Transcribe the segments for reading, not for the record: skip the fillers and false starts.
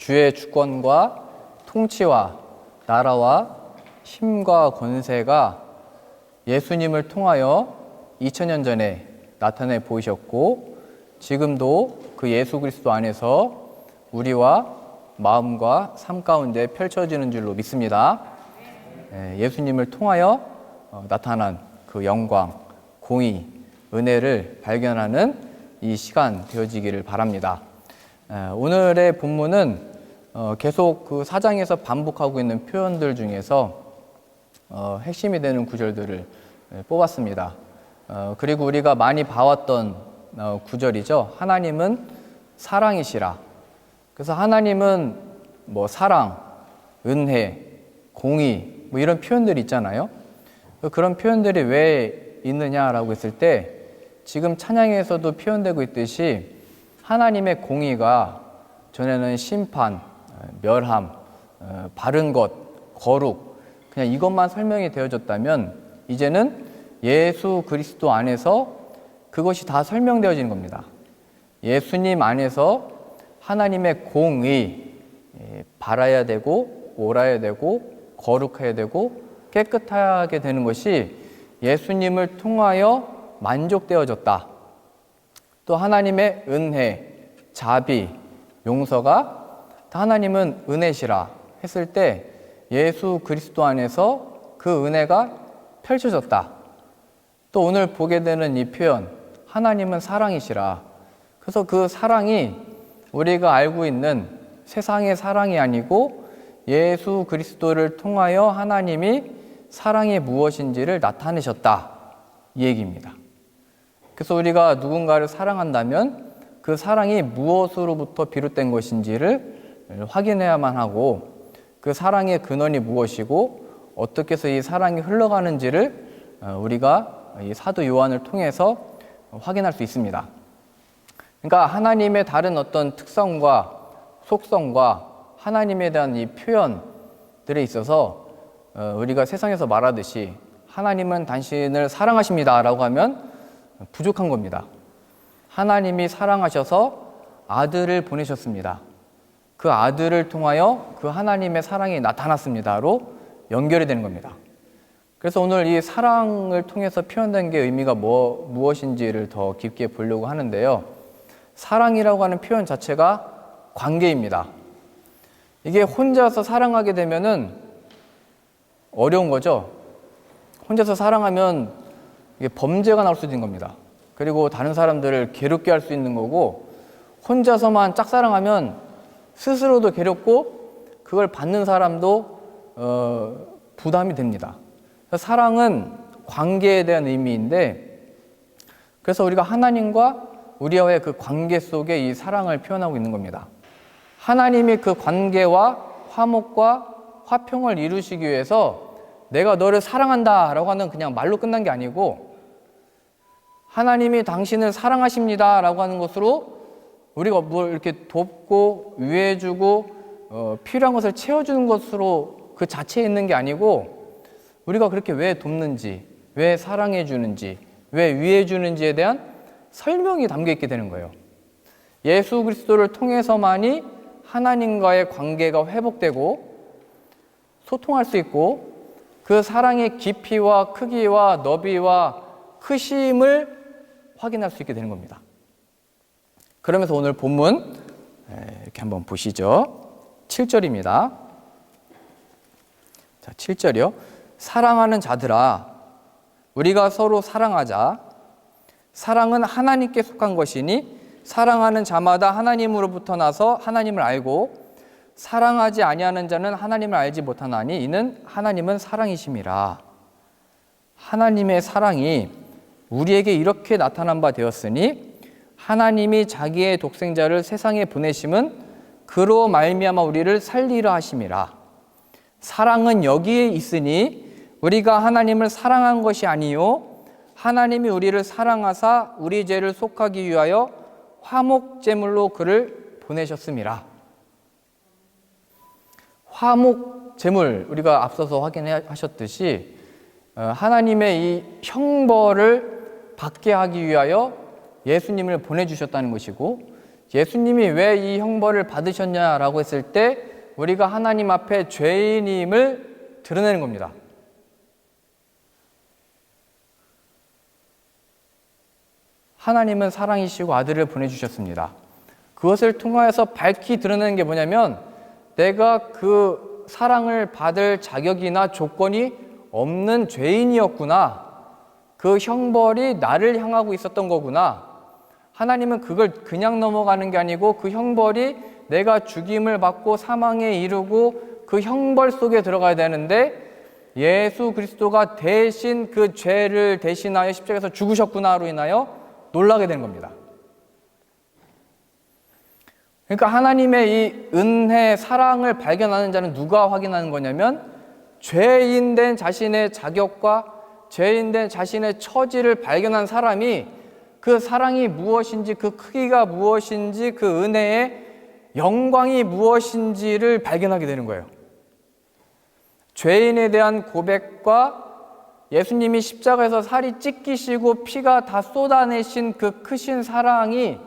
주의 주권과 통치와 나라와 힘과 권세가 예수님을 통하여 2000년 전에 나타내 보이셨고 지금도 그 예수 그리스도 안에서 우리와 마음과 삶 가운데 펼쳐지는 줄로 믿습니다. 예수님을 통하여 나타난 그 영광, 공의, 은혜를 발견하는 이 시간 되어지기를 바랍니다. 오늘의 본문은 계속 그 4장에서 반복하고 있는 표현들 중에서 핵심이 되는 구절들을 뽑았습니다. 그리고 우리가 많이 봐왔던 구절이죠. 하나님은 사랑이시라. 그래서 하나님은 사랑, 은혜, 공의 이런 표현들이 있잖아요. 그런 표현들이 왜 있느냐라고 했을 때 지금 찬양에서도 표현되고 있듯이 하나님의 공의가 전에는 심판, 멸함, 바른 것, 거룩 그냥 이것만 설명이 되어졌다면 이제는 예수 그리스도 안에서 그것이 다 설명되어지는 겁니다. 예수님 안에서 하나님의 공의 바라야 되고 옳아야 되고 거룩해야 되고 깨끗하게 되는 것이 예수님을 통하여 만족되어졌다. 또 하나님의 은혜, 자비, 용서가 하나님은 은혜시라 했을 때 예수 그리스도 안에서 그 은혜가 펼쳐졌다. 또 오늘 보게 되는 이 표현 하나님은 사랑이시라. 그래서 그 사랑이 우리가 알고 있는 세상의 사랑이 아니고 예수 그리스도를 통하여 하나님이 사랑이 무엇인지를 나타내셨다. 이 얘기입니다. 그래서 우리가 누군가를 사랑한다면 그 사랑이 무엇으로부터 비롯된 것인지를 확인해야만 하고 그 사랑의 근원이 무엇이고 어떻게 해서 이 사랑이 흘러가는지를 우리가 이 사도 요한을 통해서 확인할 수 있습니다. 그러니까 하나님의 다른 어떤 특성과 속성과 하나님에 대한 이 표현들에 있어서 우리가 세상에서 말하듯이 하나님은 당신을 사랑하십니다 라고 하면 부족한 겁니다. 하나님이 사랑하셔서 아들을 보내셨습니다. 그 아들을 통하여 그 하나님의 사랑이 나타났습니다로 연결이 되는 겁니다. 그래서 오늘 이 사랑을 통해서 표현된 게 의미가 무엇인지를 더 깊게 보려고 하는데요. 사랑이라고 하는 표현 자체가 관계입니다. 이게 혼자서 사랑하게 되면은 어려운 거죠. 혼자서 사랑하면 이게 범죄가 나올 수도 있는 겁니다. 그리고 다른 사람들을 괴롭게 할 수 있는 거고 혼자서만 짝사랑하면 스스로도 괴롭고 그걸 받는 사람도 부담이 됩니다. 사랑은 관계에 대한 의미인데 그래서 우리가 하나님과 우리와의 그 관계 속에 이 사랑을 표현하고 있는 겁니다. 하나님이 그 관계와 화목과 화평을 이루시기 위해서 내가 너를 사랑한다 라고 하는 그냥 말로 끝난 게 아니고 하나님이 당신을 사랑하십니다 라고 하는 것으로 우리가 뭘 이렇게 돕고 위해주고 필요한 것을 채워주는 것으로 그 자체에 있는 게 아니고 우리가 그렇게 왜 돕는지 왜 사랑해 주는지 왜 위해 주는지에 대한 설명이 담겨 있게 되는 거예요. 예수 그리스도를 통해서만이 하나님과의 관계가 회복되고 소통할 수 있고 그 사랑의 깊이와 크기와 너비와 크심을 확인할 수 있게 되는 겁니다. 그러면서 오늘 본문 이렇게 한번 보시죠. 7절입니다. 자, 7절이요. 사랑하는 자들아 우리가 서로 사랑하자. 사랑은 하나님께 속한 것이니 사랑하는 자마다 하나님으로부터 나서 하나님을 알고 사랑하지 아니하는 자는 하나님을 알지 못하나니 이는 하나님은 사랑이심이라. 하나님의 사랑이 우리에게 이렇게 나타난 바 되었으니 하나님이 자기의 독생자를 세상에 보내심은 그로 말미암아 우리를 살리려 하심이라. 사랑은 여기에 있으니 우리가 하나님을 사랑한 것이 아니요 하나님이 우리를 사랑하사 우리 죄를 속하기 위하여 화목제물로 그를 보내셨음이라. 화목제물 우리가 앞서서 확인하셨듯이 하나님의 이 형벌을 받게 하기 위하여 예수님을 보내주셨다는 것이고 예수님이 왜 이 형벌을 받으셨냐라고 했을 때 우리가 하나님 앞에 죄인임을 드러내는 겁니다. 하나님은 사랑이시고 아들을 보내주셨습니다. 그것을 통하여서 밝히 드러내는 게 뭐냐면 내가 그 사랑을 받을 자격이나 조건이 없는 죄인이었구나. 그 형벌이 나를 향하고 있었던 거구나. 하나님은 그걸 그냥 넘어가는 게 아니고 그 형벌이 내가 죽임을 받고 사망에 이르고 그 형벌 속에 들어가야 되는데 예수 그리스도가 대신 그 죄를 대신하여 십자가에서 죽으셨구나로 인하여 놀라게 되는 겁니다. 그러니까 하나님의 이 은혜, 사랑을 발견하는 자는 누가 확인하는 거냐면 죄인된 자신의 자격과 죄인된 자신의 처지를 발견한 사람이 그 사랑이 무엇인지, 그 크기가 무엇인지, 그 은혜의 영광이 무엇인지를 발견하게 되는 거예요. 죄인에 대한 고백과 예수님이 십자가에서 살이 찢기시고 피가 다 쏟아내신 그 크신 사랑이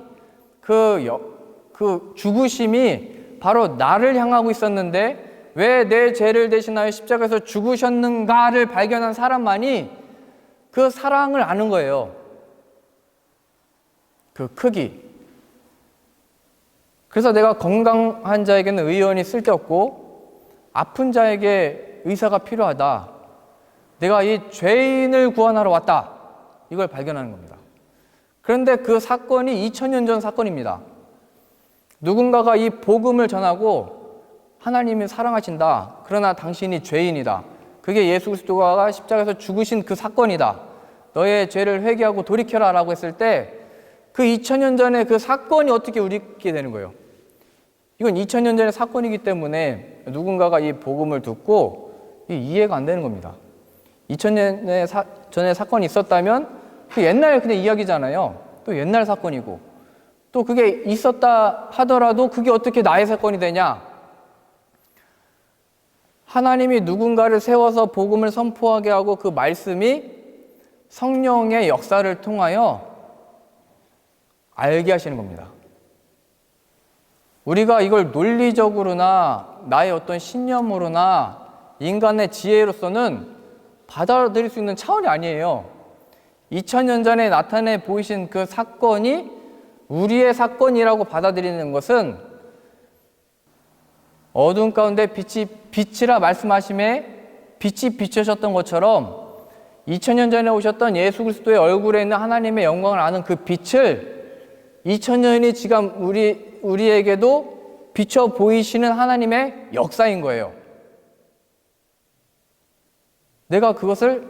그 죽으심이 바로 나를 향하고 있었는데 왜 내 죄를 대신하여 십자가에서 죽으셨는가를 발견한 사람만이 그 사랑을 아는 거예요. 그 크기. 그래서 내가 건강한 자에게는 의원이 쓸데없고 아픈 자에게 의사가 필요하다. 내가 이 죄인을 구원하러 왔다. 이걸 발견하는 겁니다. 그런데 그 사건이 2000년 전 사건입니다. 누군가가 이 복음을 전하고 하나님이 사랑하신다. 그러나 당신이 죄인이다. 그게 예수 그리스도가 십자가에서 죽으신 그 사건이다. 너의 죄를 회개하고 돌이켜라 라고 했을 때 그 2000년 전에 그 사건이 어떻게 우리게 되는 거예요? 이건 2000년 전의 사건이기 때문에 누군가가 이 복음을 듣고 이해가 안 되는 겁니다. 2000년 전에 사건이 있었다면 그 옛날 그냥 이야기잖아요. 또 옛날 사건이고 또 그게 있었다 하더라도 그게 어떻게 나의 사건이 되냐? 하나님이 누군가를 세워서 복음을 선포하게 하고 그 말씀이 성령의 역사를 통하여 알게 하시는 겁니다. 우리가 이걸 논리적으로나 나의 어떤 신념으로나 인간의 지혜로서는 받아들일 수 있는 차원이 아니에요. 2000년 전에 나타내 보이신 그 사건이 우리의 사건이라고 받아들이는 것은 어두운 가운데 빛이 빛이라 말씀하심에 빛이 비추셨던 것처럼 2000년 전에 오셨던 예수 그리스도의 얼굴에 있는 하나님의 영광을 아는 그 빛을 2000년이 지금 우리에게도 비춰 보이시는 하나님의 역사인 거예요. 내가 그것을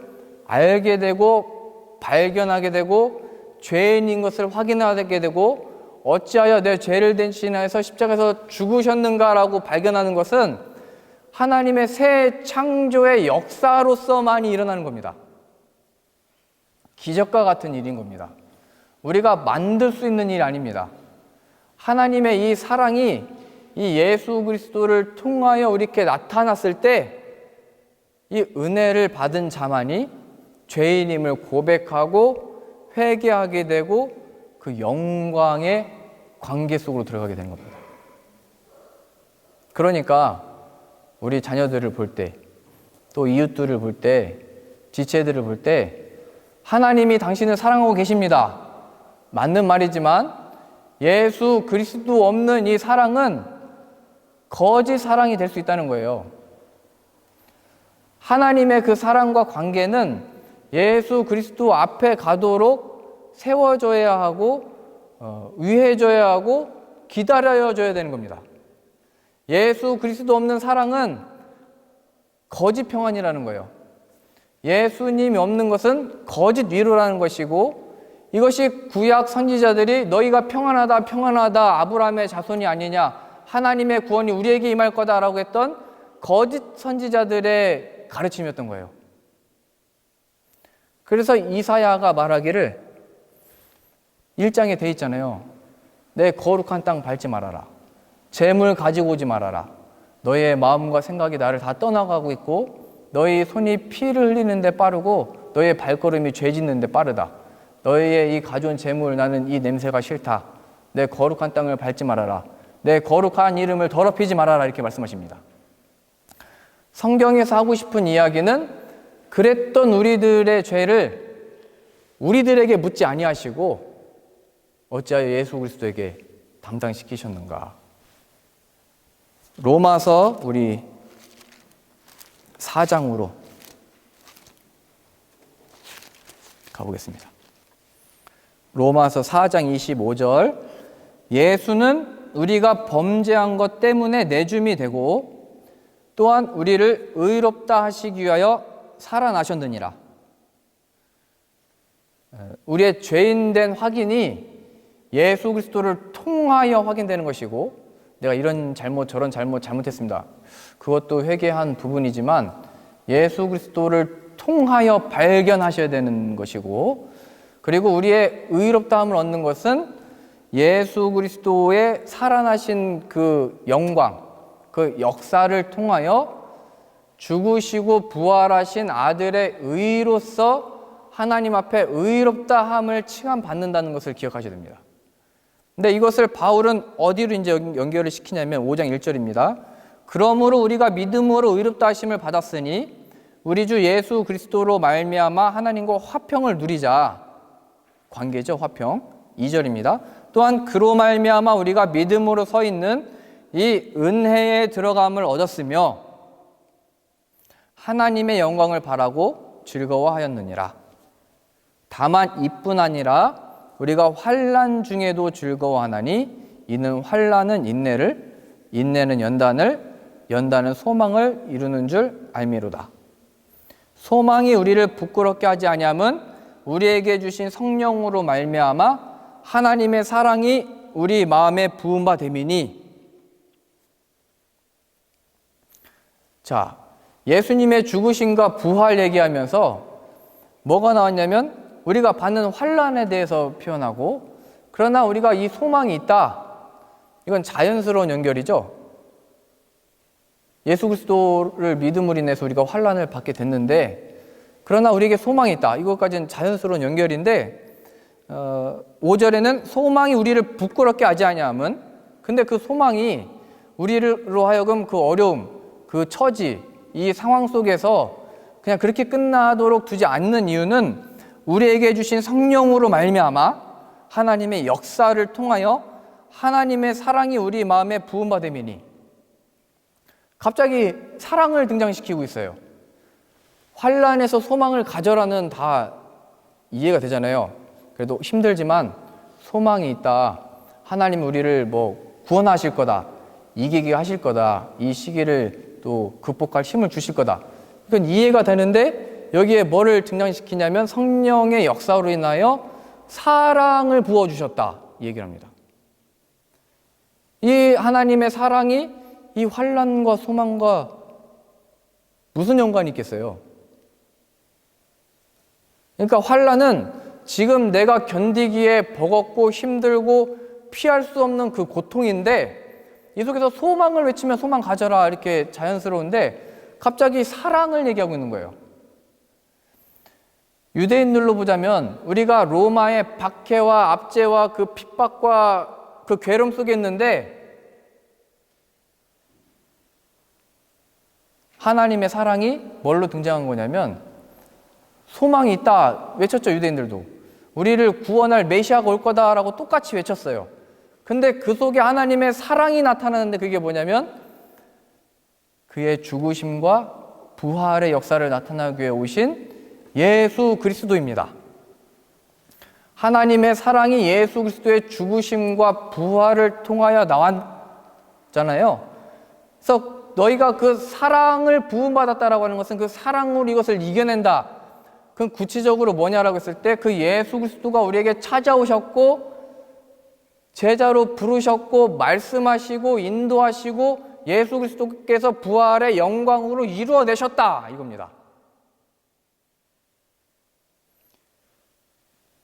알게 되고 발견하게 되고 죄인인 것을 확인하게 되고 어찌하여 내 죄를 대신하여서 십자가에서 죽으셨는가라고 발견하는 것은 하나님의 새 창조의 역사로서만이 일어나는 겁니다. 기적과 같은 일인 겁니다. 우리가 만들 수 있는 일이 아닙니다. 하나님의 이 사랑이 이 예수 그리스도를 통하여 우리에게 나타났을 때 이 은혜를 받은 자만이 죄인임을 고백하고 회개하게 되고 그 영광의 관계 속으로 들어가게 되는 겁니다. 그러니까 우리 자녀들을 볼 때, 또 이웃들을 볼 때, 지체들을 볼 때 하나님이 당신을 사랑하고 계십니다. 맞는 말이지만 예수 그리스도 없는 이 사랑은 거짓 사랑이 될 수 있다는 거예요. 하나님의 그 사랑과 관계는 예수 그리스도 앞에 가도록 세워줘야 하고 위해줘야 하고 기다려줘야 되는 겁니다. 예수 그리스도 없는 사랑은 거짓 평안이라는 거예요. 예수님이 없는 것은 거짓 위로라는 것이고 이것이 구약 선지자들이 너희가 평안하다 평안하다 아브라함의 자손이 아니냐 하나님의 구원이 우리에게 임할 거다라고 했던 거짓 선지자들의 가르침이었던 거예요. 그래서 이사야가 말하기를 1장에 돼 있잖아요. 내 거룩한 땅 밟지 말아라. 재물 가지고 오지 말아라. 너의 마음과 생각이 나를 다 떠나가고 있고 너희 손이 피를 흘리는 데 빠르고 너의 발걸음이 죄 짓는 데 빠르다. 너희의 이 가져온 재물 나는 이 냄새가 싫다. 내 거룩한 땅을 밟지 말아라. 내 거룩한 이름을 더럽히지 말아라. 이렇게 말씀하십니다. 성경에서 하고 싶은 이야기는 그랬던 우리들의 죄를 우리들에게 묻지 아니하시고 어찌하여 예수 그리스도에게 담당시키셨는가. 로마서 우리 4장으로 가보겠습니다. 로마서 4장 25절. 예수는 우리가 범죄한 것 때문에 내줌이 되고 또한 우리를 의롭다 하시기 위하여 살아나셨느니라. 우리의 죄인된 확인이 예수 그리스도를 통하여 확인되는 것이고, 내가 이런 잘못 저런 잘못했습니다. 그것도 회개한 부분이지만 예수 그리스도를 통하여 발견하셔야 되는 것이고, 그리고 우리의 의롭다함을 얻는 것은 예수 그리스도의 살아나신 그 영광, 그 역사를 통하여 죽으시고 부활하신 아들의 의로서 하나님 앞에 의롭다함을 칭함받는다는 것을 기억하셔야 됩니다. 근데 이것을 바울은 어디로 이제 연결을 시키냐면 5장 1절입니다. 그러므로 우리가 믿음으로 의롭다 하심을 받았으니 우리 주 예수 그리스도로 말미암아 하나님과 화평을 누리자. 관계죠, 화평. 2절입니다. 또한 그로 말미암아 우리가 믿음으로 서 있는 이 은혜에 들어감을 얻었으며 하나님의 영광을 바라고 즐거워하였느니라. 다만 이뿐 아니라 우리가 환난 중에도 즐거워하나니 이는 환난은 인내를, 인내는 연단을, 연단은 소망을 이루는 줄 알미로다. 소망이 우리를 부끄럽게 하지 아니함은 우리에게 주신 성령으로 말미암아 하나님의 사랑이 우리 마음에 부은 바 됨이니. 자, 예수님의 죽으심과 부활 얘기하면서 뭐가 나왔냐면 우리가 받는 환난에 대해서 표현하고, 그러나 우리가 이 소망이 있다. 이건 자연스러운 연결이죠. 예수 그리스도를 믿음으로 인해서 우리가 환난을 받게 됐는데, 그러나 우리에게 소망이 있다. 이것까지는 자연스러운 연결인데 5절에는 소망이 우리를 부끄럽게 하지 아니함은, 근데 그 소망이 우리로 하여금 그 어려움, 그 처지, 이 상황 속에서 그냥 그렇게 끝나도록 두지 않는 이유는 우리에게 주신 성령으로 말미암아 하나님의 역사를 통하여 하나님의 사랑이 우리 마음에 부은 바 됨이니. 갑자기 사랑을 등장시키고 있어요. 환난에서 소망을 가져라는 다 이해가 되잖아요. 그래도 힘들지만 소망이 있다. 하나님 우리를 구원하실 거다. 이기게 하실 거다. 이 시기를 또 극복할 힘을 주실 거다. 이건 이해가 되는데 여기에 뭐를 등장시키냐면 성령의 역사로 인하여 사랑을 부어주셨다. 이 얘기를 합니다. 이 하나님의 사랑이 이 환난과 소망과 무슨 연관이 있겠어요? 그러니까 환난은 지금 내가 견디기에 버겁고 힘들고 피할 수 없는 그 고통인데, 이 속에서 소망을 외치면 소망 가져라 이렇게 자연스러운데 갑자기 사랑을 얘기하고 있는 거예요. 유대인들로 보자면 우리가 로마의 박해와 압제와 그 핍박과 그 괴로움 속에 있는데 하나님의 사랑이 뭘로 등장한 거냐면 소망이 있다 외쳤죠. 유대인들도 우리를 구원할 메시아가 올 거다라고 똑같이 외쳤어요. 근데 그 속에 하나님의 사랑이 나타나는데 그게 뭐냐면 그의 죽으심과 부활의 역사를 나타나기 위해 오신 예수 그리스도입니다. 하나님의 사랑이 예수 그리스도의 죽으심과 부활을 통하여 나왔잖아요. 그래서 너희가 그 사랑을 부음받았다라고 하는 것은 그 사랑으로 이것을 이겨낸다. 그건 구체적으로 뭐냐라고 했을 때 그 예수 그리스도가 우리에게 찾아오셨고 제자로 부르셨고 말씀하시고 인도하시고 예수 그리스도께서 부활의 영광으로 이루어내셨다 이겁니다.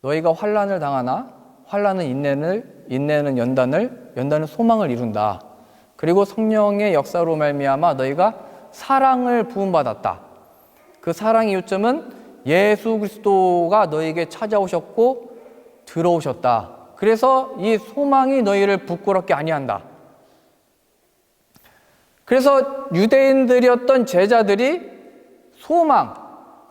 너희가 환난을 당하나 환난은 인내는 연단은 소망을 이룬다. 그리고 성령의 역사로 말미암아 너희가 사랑을 부음받았다. 그 사랑의 요점은 예수 그리스도가 너희에게 찾아오셨고 들어오셨다. 그래서 이 소망이 너희를 부끄럽게 아니한다. 그래서 유대인들이었던 제자들이 소망,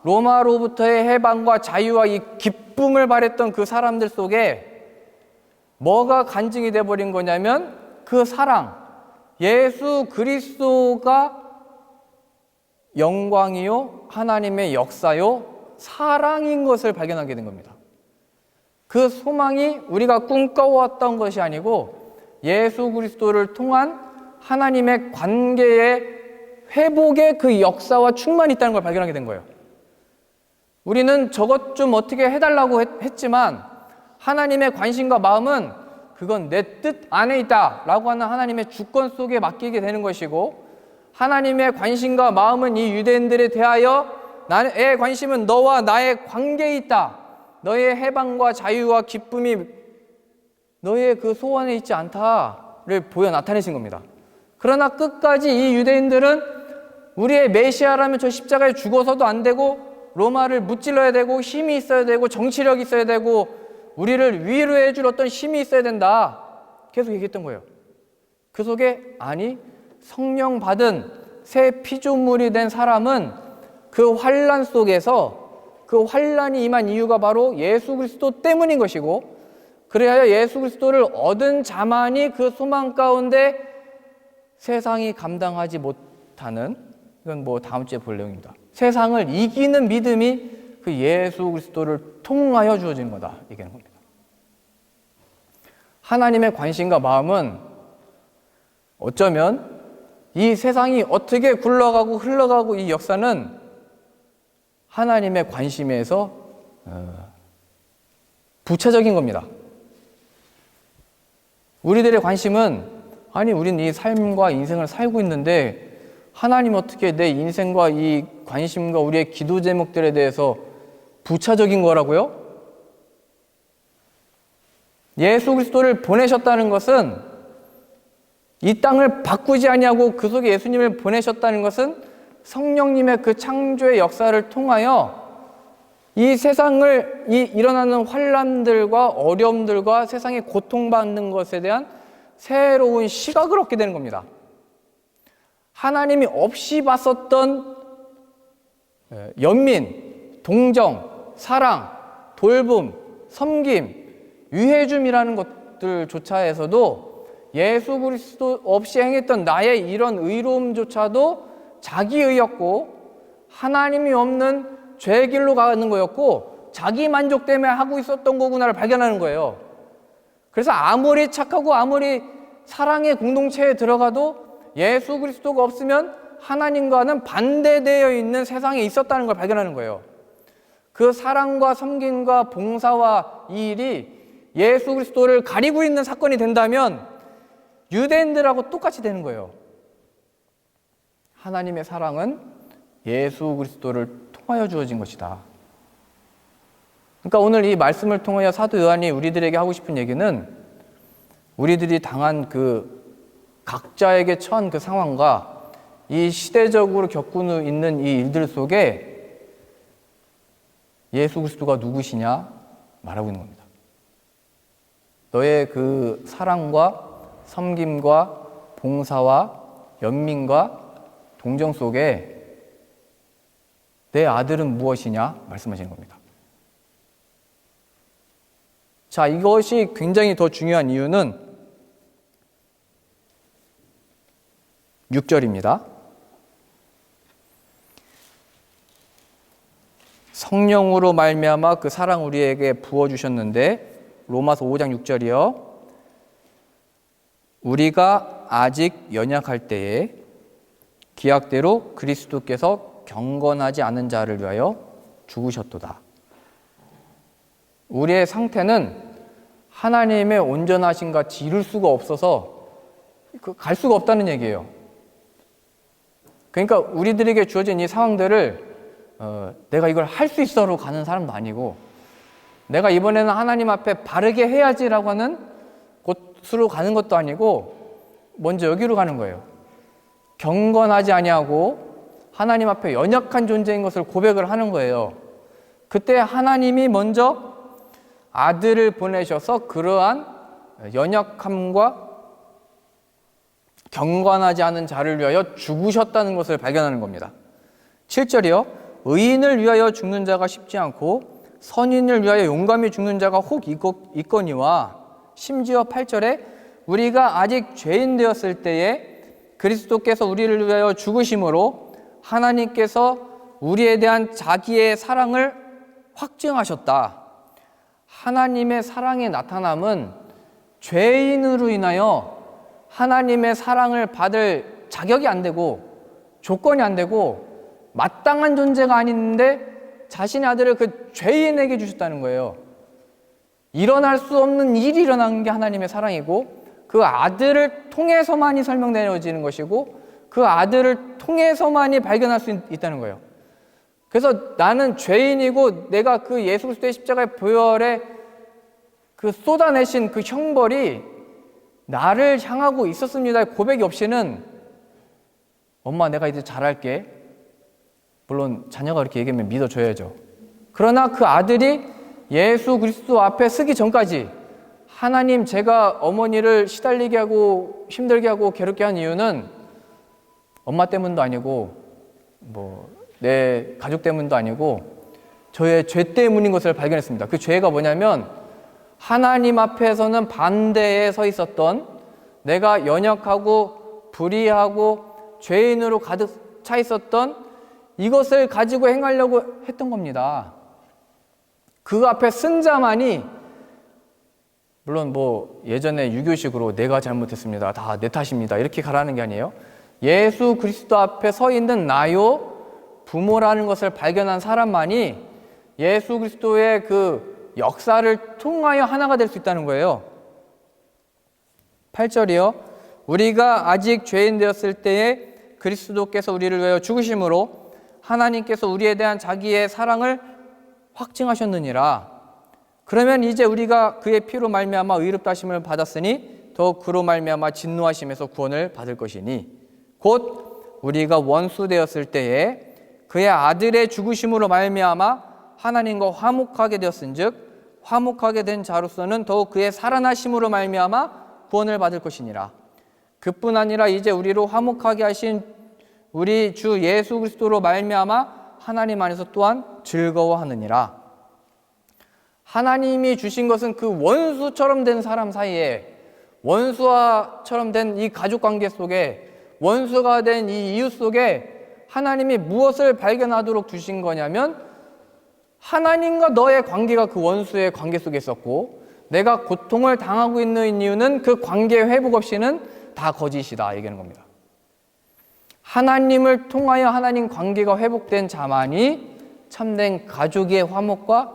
로마로부터의 해방과 자유와 이 기쁨을 바랬던 그 사람들 속에 뭐가 간증이 돼버린 거냐면 그 사랑, 예수 그리스도가 영광이요, 하나님의 역사요, 사랑인 것을 발견하게 된 겁니다. 그 소망이 우리가 꿈꿔왔던 것이 아니고 예수 그리스도를 통한 하나님의 관계의 회복의 그 역사와 충만이 있다는 걸 발견하게 된 거예요. 우리는 저것 좀 어떻게 해달라고 했지만 하나님의 관심과 마음은 그건 내 뜻 안에 있다 라고 하는 하나님의 주권 속에 맡기게 되는 것이고, 하나님의 관심과 마음은 이 유대인들에 대하여 나의 관심은 너와 나의 관계에 있다, 너의 해방과 자유와 기쁨이 너의 그 소원에 있지 않다를 보여 나타내신 겁니다. 그러나 끝까지 이 유대인들은 우리의 메시아라면 저 십자가에 죽어서도 안 되고 로마를 무찔러야 되고 힘이 있어야 되고 정치력이 있어야 되고 우리를 위로해 줄 어떤 힘이 있어야 된다 계속 얘기했던 거예요. 그 속에 아니, 성령 받은 새 피조물이 된 사람은 그 환난 속에서 그 환난이 임한 이유가 바로 예수 그리스도 때문인 것이고, 그래야 예수 그리스도를 얻은 자만이 그 소망 가운데 세상이 감당하지 못하는, 이건 뭐 다음 주에 볼 내용입니다. 세상을 이기는 믿음이 그 예수 그리스도를 통하여 주어지는 거다 얘기하는 겁니다. 하나님의 관심과 마음은 어쩌면 이 세상이 어떻게 굴러가고 흘러가고 이 역사는 하나님의 관심에서 부차적인 겁니다. 우리들의 관심은 아니 우리는 이 삶과 인생을 살고 있는데 하나님 어떻게 내 인생과 이 관심과 우리의 기도 제목들에 대해서 부차적인 거라고요? 예수 그리스도를 보내셨다는 것은 이 땅을 바꾸지 아니하고 그 속에 예수님을 보내셨다는 것은 성령님의 그 창조의 역사를 통하여 이 세상을 일어나는 환난들과 어려움들과 세상에 고통받는 것에 대한 새로운 시각을 얻게 되는 겁니다. 하나님이 없이 봤었던 연민, 동정, 사랑, 돌봄, 섬김, 유해줌이라는 것들조차에서도 예수 그리스도 없이 행했던 나의 이런 의로움조차도 자기의였고 하나님이 없는 죄의 길로 가는 거였고 자기 만족 때문에 하고 있었던 거구나를 발견하는 거예요. 그래서 아무리 착하고 아무리 사랑의 공동체에 들어가도 예수 그리스도가 없으면 하나님과는 반대되어 있는 세상에 있었다는 걸 발견하는 거예요. 그 사랑과 섬김과 봉사와 이 일이 예수 그리스도를 가리고 있는 사건이 된다면 유대인들하고 똑같이 되는 거예요. 하나님의 사랑은 예수 그리스도를 통하여 주어진 것이다. 그러니까 오늘 이 말씀을 통하여 사도 요한이 우리들에게 하고 싶은 얘기는 우리들이 당한 그 각자에게 처한 그 상황과 이 시대적으로 겪고 있는 이 일들 속에 예수 그리스도가 누구시냐 말하고 있는 겁니다. 너의 그 사랑과 섬김과 봉사와 연민과 동정 속에 내 아들은 무엇이냐 말씀하시는 겁니다. 자, 이것이 굉장히 더 중요한 이유는 6절입니다. 성령으로 말미암아 그 사랑 우리에게 부어주셨는데, 로마서 5장 6절이요. 우리가 아직 연약할 때에 기약대로 그리스도께서 경건하지 않은 자를 위하여 죽으셨도다. 우리의 상태는 하나님의 온전하신 같이 이룰 수가 없어서 갈 수가 없다는 얘기예요. 그러니까 우리들에게 주어진 이 상황들을 내가 이걸 할 수 있어로 가는 사람도 아니고, 내가 이번에는 하나님 앞에 바르게 해야지라고 하는 곳으로 가는 것도 아니고 먼저 여기로 가는 거예요. 경건하지 아니하고 하나님 앞에 연약한 존재인 것을 고백을 하는 거예요. 그때 하나님이 먼저 아들을 보내셔서 그러한 연약함과 경건하지 않은 자를 위하여 죽으셨다는 것을 발견하는 겁니다. 7절이요. 의인을 위하여 죽는 자가 쉽지 않고 선인을 위하여 용감히 죽는 자가 혹 있거니와, 심지어 8절에 우리가 아직 죄인 되었을 때에 그리스도께서 우리를 위하여 죽으심으로 하나님께서 우리에 대한 자기의 사랑을 확증하셨다. 하나님의 사랑의 나타남은 죄인으로 인하여 하나님의 사랑을 받을 자격이 안 되고 조건이 안 되고 마땅한 존재가 아닌데 자신의 아들을 그 죄인에게 주셨다는 거예요. 일어날 수 없는 일이 일어난 게 하나님의 사랑이고, 그 아들을 통해서만이 설명되어지는 것이고, 그 아들을 통해서만이 발견할 수 있다는 거예요. 그래서 나는 죄인이고 내가 그 예수 그리스도의 십자가의 보혈에 그 쏟아내신 그 형벌이 나를 향하고 있었습니다 고백이 없이는, 엄마 내가 이제 잘할게, 물론 자녀가 그렇게 얘기하면 믿어줘야죠. 그러나 그 아들이 예수 그리스도 앞에 서기 전까지, 하나님 제가 어머니를 시달리게 하고 힘들게 하고 괴롭게 한 이유는 엄마 때문도 아니고 내 가족 때문도 아니고 저의 죄 때문인 것을 발견했습니다. 그 죄가 뭐냐면 하나님 앞에서는 반대에 서 있었던, 내가 연약하고 불의하고 죄인으로 가득 차 있었던 이것을 가지고 행하려고 했던 겁니다. 그 앞에 쓴 자만이, 물론 예전에 유교식으로 내가 잘못했습니다, 다 내 탓입니다, 이렇게 가라는 게 아니에요. 예수 그리스도 앞에 서 있는 나요 부모라는 것을 발견한 사람만이 예수 그리스도의 그 역사를 통하여 하나가 될 수 있다는 거예요. 8절이요. 우리가 아직 죄인 되었을 때에 그리스도께서 우리를 위하여 죽으심으로 하나님께서 우리에 대한 자기의 사랑을 확증하셨느니라. 그러면 이제 우리가 그의 피로 말미암아 의롭다 하심을 받았으니 더욱 그로 말미암아 진노하심에서 구원을 받을 것이니, 곧 우리가 원수 되었을 때에 그의 아들의 죽으심으로 말미암아 하나님과 화목하게 되었은즉 화목하게 된 자로서는 더욱 그의 살아나심으로 말미암아 구원을 받을 것이니라. 그뿐 아니라 이제 우리로 화목하게 하신 우리 주 예수 그리스도로 말미암아 하나님 안에서 또한 즐거워하느니라. 하나님이 주신 것은 그 원수처럼 된 사람 사이에, 원수와처럼 된 이 가족 관계 속에, 원수가 된 이 이웃 속에 하나님이 무엇을 발견하도록 주신 거냐면, 하나님과 너의 관계가 그 원수의 관계 속에 있었고, 내가 고통을 당하고 있는 이유는 그 관계 회복 없이는 다 거짓이다 얘기하는 겁니다. 하나님을 통하여 하나님 관계가 회복된 자만이 참된 가족의 화목과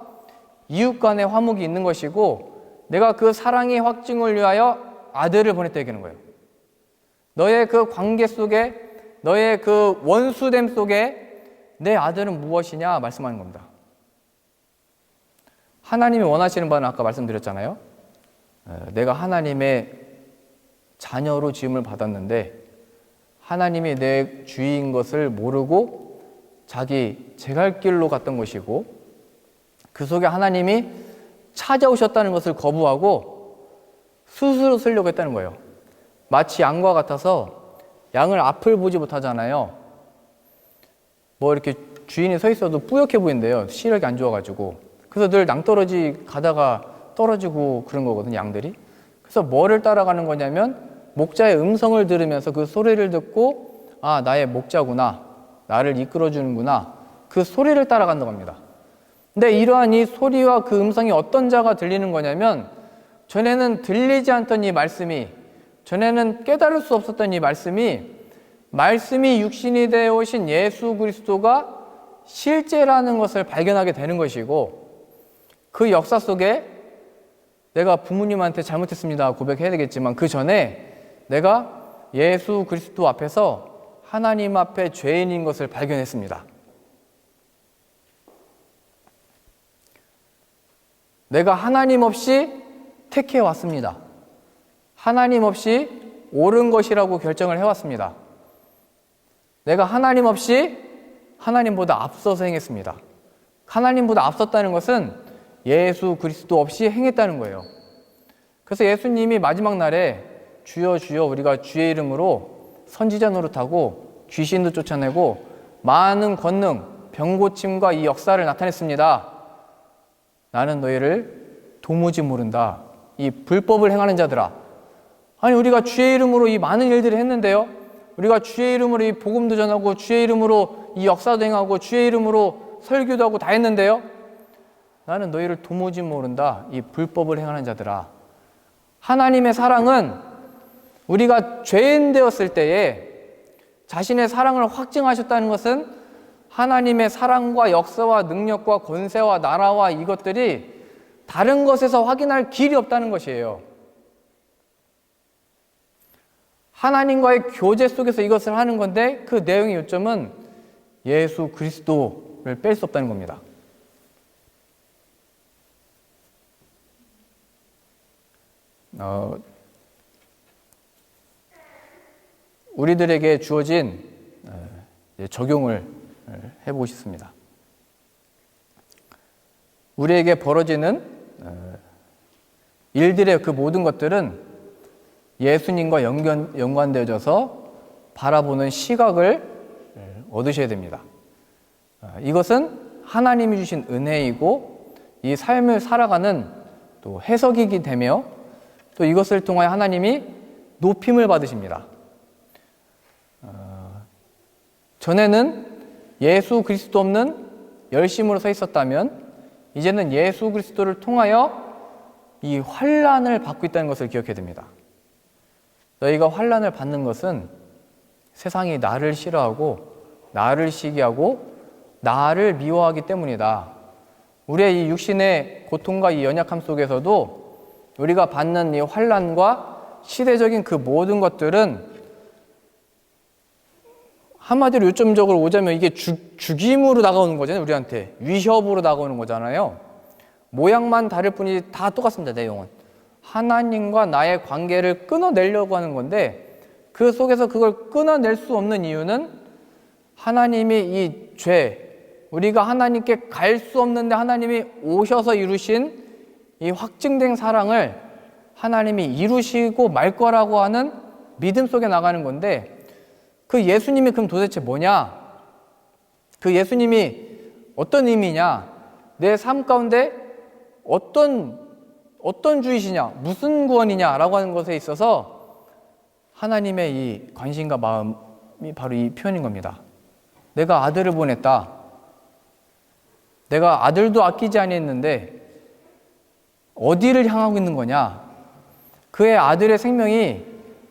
이웃 간의 화목이 있는 것이고, 내가 그 사랑의 확증을 위하여 아들을 보냈다 얘기하는 거예요. 너의 그 관계 속에, 너의 그 원수됨 속에 내 아들은 무엇이냐 말씀하는 겁니다. 하나님이 원하시는 바는 아까 말씀드렸잖아요. 내가 하나님의 자녀로 지음을 받았는데 하나님이 내 주인 것을 모르고 자기 제갈 길로 갔던 것이고, 그 속에 하나님이 찾아오셨다는 것을 거부하고 스스로 쓰려고 했다는 거예요. 마치 양과 같아서 양을 앞을 보지 못하잖아요. 이렇게 주인이 서 있어도 뿌옇게 보인대요. 시력이 안 좋아가지고. 그래서 늘 낭떠러지 가다가 떨어지고 그런 거거든요, 양들이. 그래서 뭐를 따라가는 거냐면 목자의 음성을 들으면서 그 소리를 듣고, 아, 나의 목자구나, 나를 이끌어주는구나, 그 소리를 따라간다고 합니다. 근데 이러한 이 소리와 그 음성이 어떤 자가 들리는 거냐면, 전에는 들리지 않던 이 말씀이, 전에는 깨달을 수 없었던 이 말씀이 육신이 되어 오신 예수 그리스도가 실제라는 것을 발견하게 되는 것이고, 그 역사 속에 내가 부모님한테 잘못했습니다 고백해야 되겠지만, 그 전에 내가 예수 그리스도 앞에서 하나님 앞에 죄인인 것을 발견했습니다. 내가 하나님 없이 택해 왔습니다. 하나님 없이 옳은 것이라고 결정을 해왔습니다. 내가 하나님 없이 하나님보다 앞서서 행했습니다. 하나님보다 앞섰다는 것은 예수 그리스도 없이 행했다는 거예요. 그래서 예수님이 마지막 날에 주여 주여 우리가 주의 이름으로 선지자 노릇하고 귀신도 쫓아내고 많은 권능, 병 고침과 이 역사를 나타냈습니다. 나는 너희를 도무지 모른다. 이 불법을 행하는 자들아. 아니 우리가 주의 이름으로 이 많은 일들을 했는데요. 우리가 주의 이름으로 이 복음도 전하고 주의 이름으로 이 역사도 행하고 주의 이름으로 설교도 하고 다 했는데요. 나는 너희를 도무지 모른다. 이 불법을 행하는 자들아. 하나님의 사랑은 우리가 죄인 되었을 때에 자신의 사랑을 확증하셨다는 것은 하나님의 사랑과 역사와 능력과 권세와 나라와 이것들이 다른 것에서 확인할 길이 없다는 것이에요. 하나님과의 교제 속에서 이것을 하는 건데 그 내용의 요점은 예수 그리스도를 뺄 수 없다는 겁니다. 우리들에게 주어진 적용을 해보고 싶습니다. 우리에게 벌어지는 일들의 그 모든 것들은 예수님과 연관되어져서 바라보는 시각을 얻으셔야 됩니다. 이것은 하나님이 주신 은혜이고 이 삶을 살아가는 또 해석이기 되며 또 이것을 통하여 하나님이 높임을 받으십니다. 전에는 예수 그리스도 없는 열심으로 서 있었다면 이제는 예수 그리스도를 통하여 이 환난을 받고 있다는 것을 기억해야 됩니다. 너희가 환난을 받는 것은 세상이 나를 싫어하고 나를 시기하고 나를 미워하기 때문이다. 우리의 이 육신의 고통과 이 연약함 속에서도 우리가 받는 이 환난과 시대적인 그 모든 것들은 한마디로 요점적으로 오자면 이게 죽임으로 다가오는 거잖아요. 우리한테 위협으로 다가오는 거잖아요. 모양만 다를 뿐이지 다 똑같습니다. 내용은 하나님과 나의 관계를 끊어내려고 하는 건데 그 속에서 그걸 끊어낼 수 없는 이유는 하나님이 이 죄, 우리가 하나님께 갈 수 없는데 하나님이 오셔서 이루신 이 확증된 사랑을 하나님이 이루시고 말 거라고 하는 믿음 속에 나가는 건데 그 예수님이 그럼 도대체 뭐냐? 그 예수님이 어떤 의미냐? 내 삶 가운데 어떤 주이시냐? 무슨 구원이냐라고 하는 것에 있어서 하나님의 이 관심과 마음이 바로 이 표현인 겁니다. 내가 아들을 보냈다. 내가 아들도 아끼지 아니했는데 어디를 향하고 있는 거냐? 그의 아들의 생명이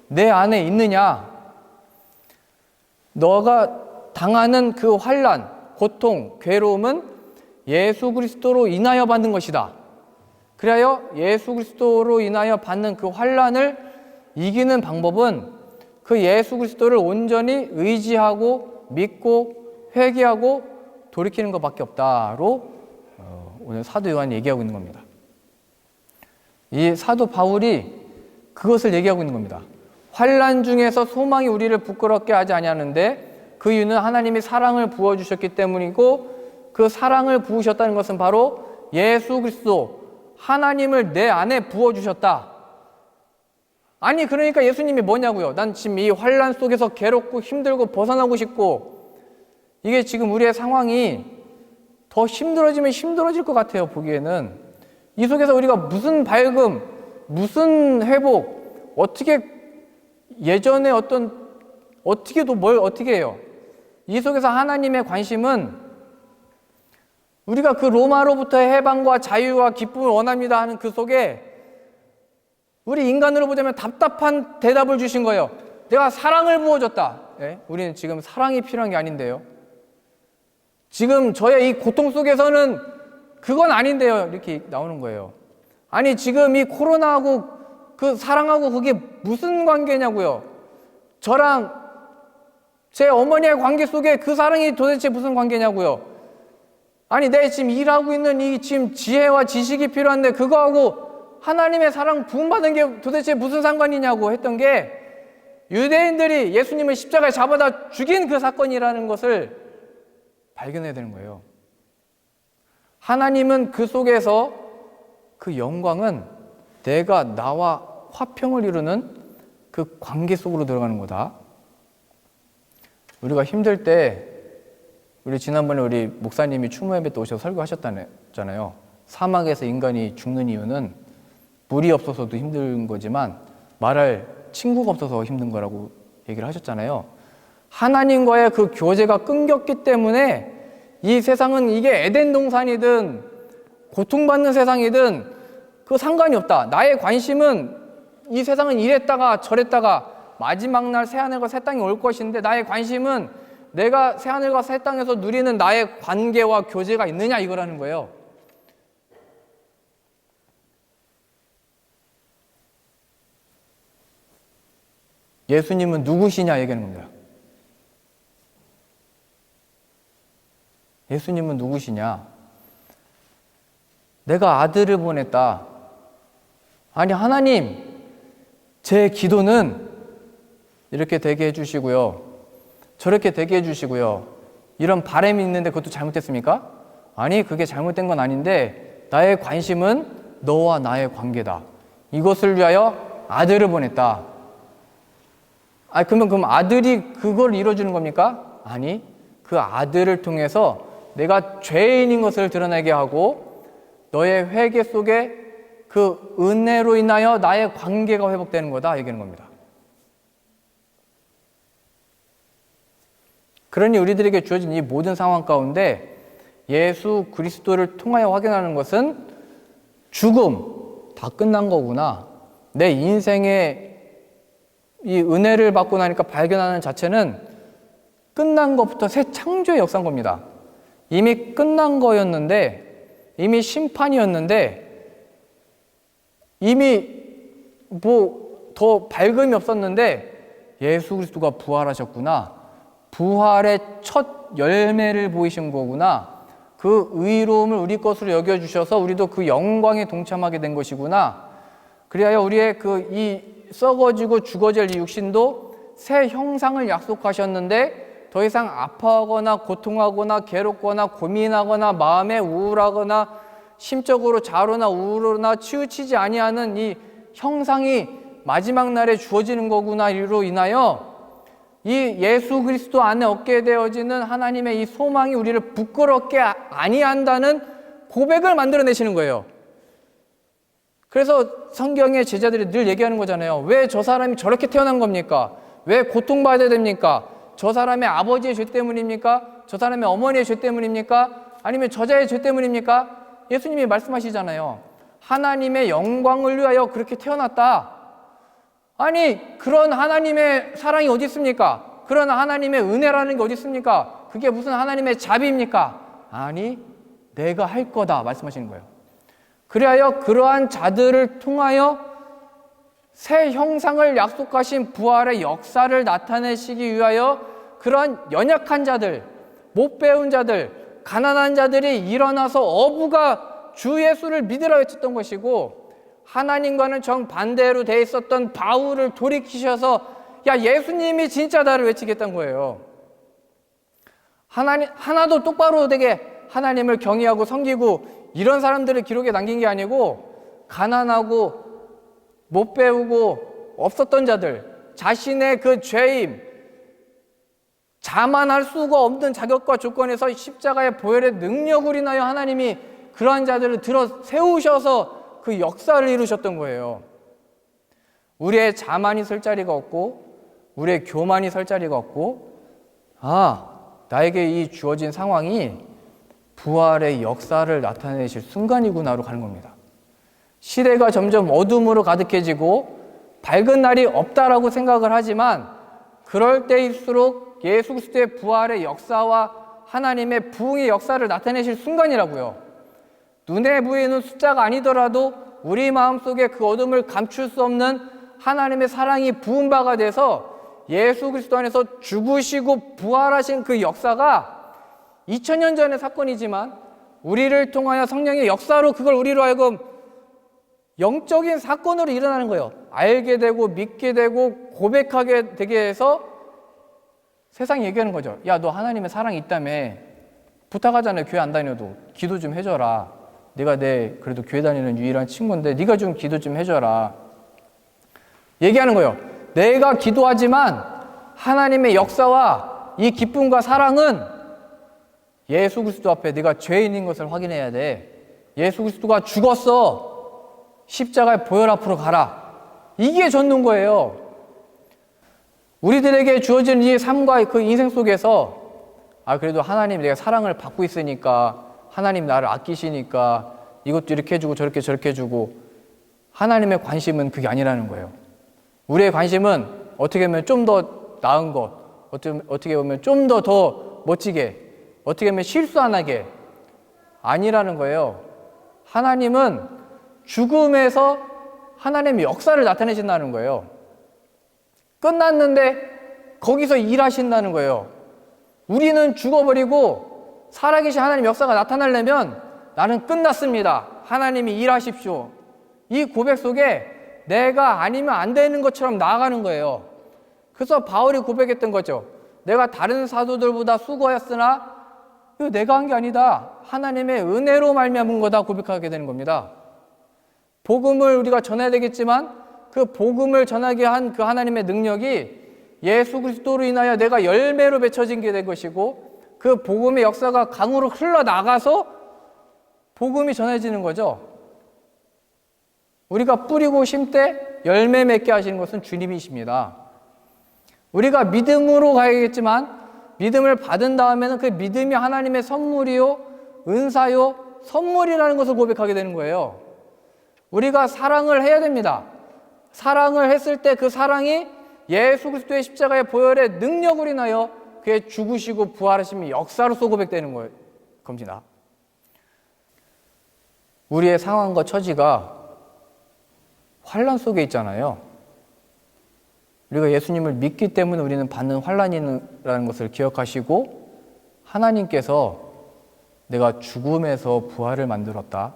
내 안에 있느냐? 너가 당하는 그 환난, 고통, 괴로움은 예수 그리스도로 인하여 받는 것이다. 그리하여 예수 그리스도로 인하여 받는 그 환난을 이기는 방법은 그 예수 그리스도를 온전히 의지하고 믿고 회개하고 돌이키는 것밖에 없다로 오늘 사도 요한이 얘기하고 있는 겁니다. 이 사도 바울이 그것을 얘기하고 있는 겁니다. 환난 중에서 소망이 우리를 부끄럽게 하지 아니하는데 그 이유는 하나님이 사랑을 부어주셨기 때문이고 그 사랑을 부으셨다는 것은 바로 예수 그리스도 하나님을 내 안에 부어주셨다. 아니 그러니까 예수님이 뭐냐고요. 난 지금 이 환난 속에서 괴롭고 힘들고 벗어나고 싶고 이게 지금 우리의 상황이 더 힘들어지면 힘들어질 것 같아요. 보기에는 이 속에서 우리가 무슨 밝음, 무슨 회복, 어떻게 예전에 어떻게 해요? 이 속에서 하나님의 관심은 우리가 그 로마로부터의 해방과 자유와 기쁨을 원합니다 하는 그 속에 우리 인간으로 보자면 답답한 대답을 주신 거예요. 내가 사랑을 부어줬다. 예? 우리는 지금 사랑이 필요한 게 아닌데요. 지금 저의 이 고통 속에서는 그건 아닌데요. 이렇게 나오는 거예요. 아니 지금 이 코로나하고 그 사랑하고 그게 무슨 관계냐고요. 저랑 제 어머니의 관계 속에 그 사랑이 도대체 무슨 관계냐고요. 아니 내 지금 일하고 있는 이 지금 지혜와 지식이 필요한데 그거하고 하나님의 사랑 부음받은 게 도대체 무슨 상관이냐고 했던 게 유대인들이 예수님을 십자가에 잡아다 죽인 그 사건이라는 것을 발견해야 되는 거예요. 하나님은 그 속에서 그 영광은 내가 나와 화평을 이루는 그 관계 속으로 들어가는 거다. 우리가 힘들 때, 우리 지난번에 우리 목사님이 추모 예배 때 오셔서 설교하셨잖아요. 사막에서 인간이 죽는 이유는 물이 없어서도 힘든 거지만 말할 친구가 없어서 힘든 거라고 얘기를 하셨잖아요. 하나님과의 그 교제가 끊겼기 때문에 이 세상은 이게 에덴 동산이든 고통받는 세상이든 그 상관이 없다. 나의 관심은 이 세상은 이랬다가 저랬다가 마지막 날 새하늘과 새 땅이 올 것인데 나의 관심은 내가 새하늘과 새 땅에서 누리는 나의 관계와 교제가 있느냐 이거라는 거예요. 예수님은 누구시냐 얘기하는 겁니다. 예수님은 누구시냐? 내가 아들을 보냈다. 아니 하나님, 제 기도는 이렇게 되게 해주시고요, 저렇게 되게 해주시고요, 이런 바람이 있는데 그것도 잘못됐습니까? 아니, 그게 잘못된 건 아닌데 나의 관심은 너와 나의 관계다. 이것을 위하여 아들을 보냈다. 그럼 아들이 그걸 이뤄주는 겁니까? 아니, 그 아들을 통해서 내가 죄인인 것을 드러내게 하고 너의 회개 속에 그 은혜로 인하여 나의 관계가 회복되는 거다 얘기하는 겁니다. 그러니 우리들에게 주어진 이 모든 상황 가운데 예수 그리스도를 통하여 확인하는 것은 죽음, 다 끝난 거구나. 내 인생의 이 은혜를 받고 나니까 발견하는 자체는 끝난 것부터 새 창조의 역사인 겁니다. 이미 끝난 거였는데, 이미 심판이었는데, 이미 더 밝음이 없었는데 예수 그리스도가 부활하셨구나. 부활의 첫 열매를 보이신 거구나. 그 의로움을 우리 것으로 여겨주셔서 우리도 그 영광에 동참하게 된 것이구나. 그리하여 우리의 이 썩어지고 죽어질 이 육신도 새 형상을 약속하셨는데 더 이상 아파하거나 고통하거나 괴롭거나 고민하거나 마음에 우울하거나 심적으로 좌로나 우로나 치우치지 아니하는 이 형상이 마지막 날에 주어지는 거구나. 이로 인하여 이 예수 그리스도 안에 얻게 되어지는 하나님의 이 소망이 우리를 부끄럽게 아니한다는 고백을 만들어내시는 거예요. 그래서 성경의 제자들이 늘 얘기하는 거잖아요. 왜 저 사람이 저렇게 태어난 겁니까? 왜 고통받아야 됩니까? 저 사람의 아버지의 죄 때문입니까? 저 사람의 어머니의 죄 때문입니까? 아니면 저자의 죄 때문입니까? 예수님이 말씀하시잖아요. 하나님의 영광을 위하여 그렇게 태어났다. 아니, 그런 하나님의 사랑이 어디 있습니까? 그런 하나님의 은혜라는 게 어디 있습니까? 그게 무슨 하나님의 자비입니까? 아니, 내가 할 거다 말씀하시는 거예요. 그리하여 그러한 자들을 통하여 새 형상을 약속하신 부활의 역사를 나타내시기 위하여 그러한 연약한 자들, 못 배운 자들, 가난한 자들이 일어나서 어부가 주 예수를 믿으라 외쳤던 것이고, 하나님과는 정반대로 돼 있었던 바울을 돌이키셔서 야, 예수님이 진짜다를 외치겠다는 거예요. 하나도 똑바로 되게 하나님을 경외하고 섬기고 이런 사람들을 기록에 남긴 게 아니고, 가난하고 못 배우고 없었던 자들, 자신의 그 죄임, 자만할 수가 없는 자격과 조건에서 십자가의 보혈의 능력을 인하여 하나님이 그러한 자들을 들어 세우셔서 그 역사를 이루셨던 거예요. 우리의 자만이 설 자리가 없고 우리의 교만이 설 자리가 없고, 나에게 이 주어진 상황이 부활의 역사를 나타내실 순간이구나로 가는 겁니다. 시대가 점점 어둠으로 가득해지고 밝은 날이 없다라고 생각을 하지만, 그럴 때일수록 예수 그리스도의 부활의 역사와 하나님의 부흥의 역사를 나타내실 순간이라고요. 눈에 보이는 숫자가 아니더라도 우리 마음속에 그 어둠을 감출 수 없는 하나님의 사랑이 부은 바가 돼서 예수 그리스도 안에서 죽으시고 부활하신 그 역사가 2000년 전의 사건이지만 우리를 통하여 성령의 역사로 그걸 우리로 하여금 영적인 사건으로 일어나는 거예요. 알게 되고 믿게 되고 고백하게 되게 해서 세상이 얘기하는 거죠. 야, 너 하나님의 사랑이 있다며. 부탁하잖아요. 교회 안 다녀도 기도 좀 해줘라. 내가 그래도 교회 다니는 유일한 친구인데 네가 좀 기도 좀 해줘라. 얘기하는 거예요. 내가 기도하지만 하나님의 역사와 이 기쁨과 사랑은 예수 그리스도 앞에 네가 죄인인 것을 확인해야 돼. 예수 그리스도가 죽었어. 십자가의 보혈 앞으로 가라. 이게 젖는 거예요. 우리들에게 주어진 이 삶과 그 인생 속에서 그래도 하나님 내가 사랑을 받고 있으니까 하나님 나를 아끼시니까 이것도 이렇게 해주고 저렇게 해주고 하나님의 관심은 그게 아니라는 거예요. 우리의 관심은 어떻게 보면 좀 더 나은 것, 어떻게 보면 좀 더 멋지게, 어떻게 보면 실수 안 하게 아니라는 거예요. 하나님은 죽음에서 하나님의 역사를 나타내신다는 거예요. 끝났는데 거기서 일하신다는 거예요. 우리는 죽어버리고 살아계신 하나님의 역사가 나타나려면 나는 끝났습니다. 하나님이 일하십시오. 이 고백 속에 내가 아니면 안 되는 것처럼 나아가는 거예요. 그래서 바울이 고백했던 거죠. 내가 다른 사도들보다 수고하였으나 이거 내가 한 게 아니다. 하나님의 은혜로 말미암은 거다 고백하게 되는 겁니다. 복음을 우리가 전해야 되겠지만 그 복음을 전하게 한 그 하나님의 능력이 예수 그리스도로 인하여 내가 열매로 맺혀진 게 된 것이고 그 복음의 역사가 강으로 흘러나가서 복음이 전해지는 거죠. 우리가 뿌리고 심되 열매 맺게 하시는 것은 주님이십니다. 우리가 믿음으로 가야겠지만 믿음을 받은 다음에는 그 믿음이 하나님의 선물이요 은사요 선물이라는 것을 고백하게 되는 거예요. 우리가 사랑을 해야 됩니다. 사랑을 했을 때 그 사랑이 예수 그리스도의 십자가의 보혈의 능력으로 인하여 그의 죽으시고 부활하심이 역사로서 고백되는 겁니다. 우리의 상황과 처지가 환난 속에 있잖아요. 우리가 예수님을 믿기 때문에 우리는 받는 환난이라는 것을 기억하시고 하나님께서 내가 죽음에서 부활을 만들었다.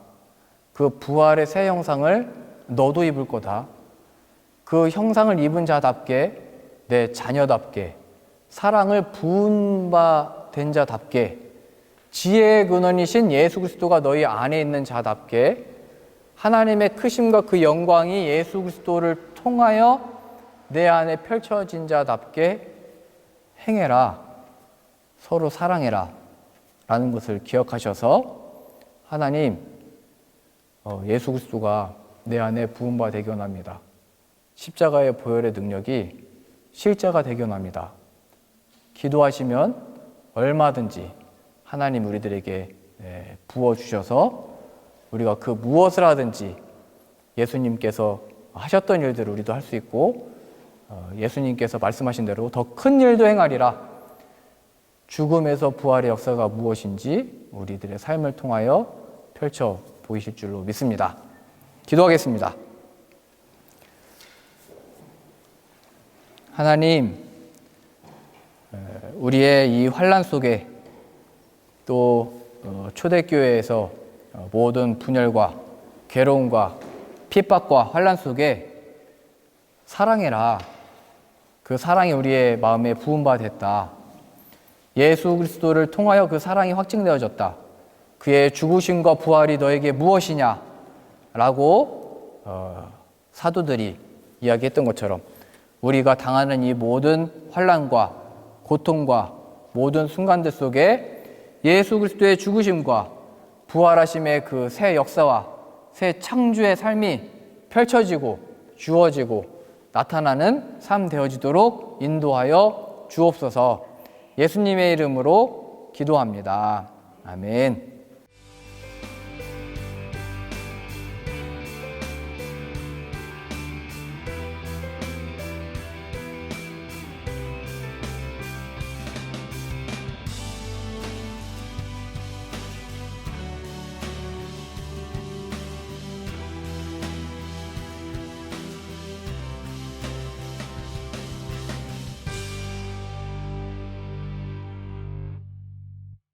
그 부활의 새 형상을 너도 입을 거다. 그 형상을 입은 자답게 내 자녀답게 사랑을 부은 바 된 자답게 지혜의 근원이신 예수 그리스도가 너희 안에 있는 자답게 하나님의 크심과 그 영광이 예수 그리스도를 통하여 내 안에 펼쳐진 자답게 행해라. 서로 사랑해라. 라는 것을 기억하셔서 하나님 예수 그리스도가 내 안에 부은 바 되기 원합니다. 십자가의 보혈의 능력이 실제가 되기 원합니다. 기도하시면 얼마든지 하나님 우리들에게 부어주셔서 우리가 그 무엇을 하든지 예수님께서 하셨던 일들을 우리도 할 수 있고 예수님께서 말씀하신 대로 더 큰 일도 행하리라. 죽음에서 부활의 역사가 무엇인지 우리들의 삶을 통하여 펼쳐 보이실 줄로 믿습니다. 기도하겠습니다. 하나님, 우리의 이 환난 속에 또 초대교회에서 모든 분열과 괴로움과 핍박과 환난 속에 사랑해라. 그 사랑이 우리의 마음에 부은 바 됐다. 예수 그리스도를 통하여 그 사랑이 확증되어졌다. 그의 죽으심과 부활이 너에게 무엇이냐? 라고 사도들이 이야기했던 것처럼 우리가 당하는 이 모든 환난과 고통과 모든 순간들 속에 예수 그리스도의 죽으심과 부활하심의 그 새 역사와 새 창조의 삶이 펼쳐지고 주어지고 나타나는 삶 되어지도록 인도하여 주옵소서. 예수님의 이름으로 기도합니다. 아멘.